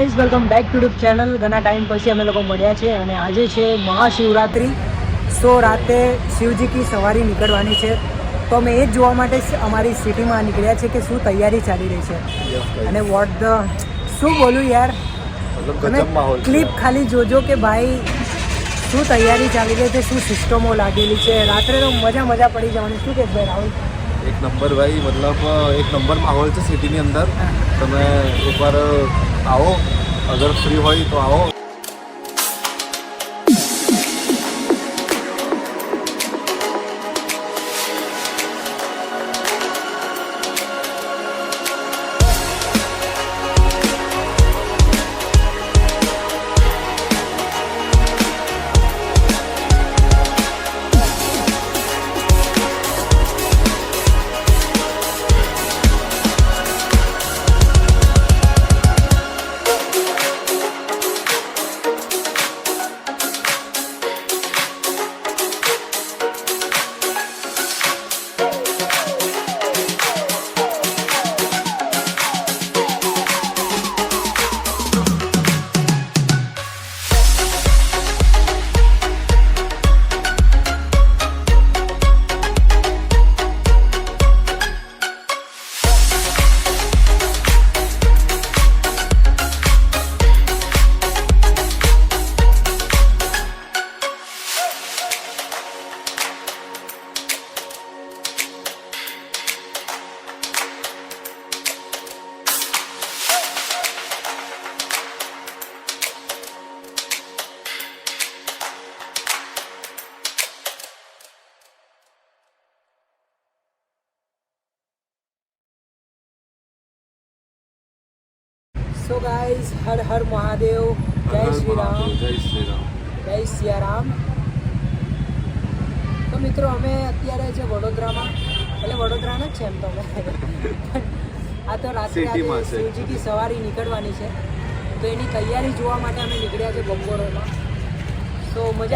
Guys welcome back to YouTube channel. ઘણા time પછી અમે લોકો મળ્યા છે અને આજે છે મહાશિવરાત્રિ. સો રાતે શિવજી કી સવારી નીકળવાની છે, તો અમે એ જ જોવા માટે અમારી સિટીમાં નીકળ્યા છે કે શું તૈયારી ચાલી રહી છે. અને વોટ ધ શું બોલું યાર, તમે ક્લિપ ખાલી જોજો કે ભાઈ શું તૈયારી ચાલી રહી છે, શું સિસ્ટમો લાગેલી છે. રાત્રે તો મજા પડી જવાની. શું કે ભાઈ રાહુલ? એક નંબર ભાઈ, મતલબ એક નંબર માહોલ છે સિટીની અંદર. તમે એકવાર આવો, અગર ફ્રી હોય તો આવો. સો ગાઈઝ, હર હર મહાદેવ, જય શ્રી રામ, જય શ્રી રામ, જય સિયારામ. તો મિત્રો અમે અત્યારે છે વડોદરામાં, એટલે વડોદરાના જ છે એમ તો અમે. આ તો રાત્રે શિવજી કી સવારી નીકળવાની છે, તો એની તૈયારી જોવા માટે અમે નીકળ્યા છે બપોરોમાં. તો મજા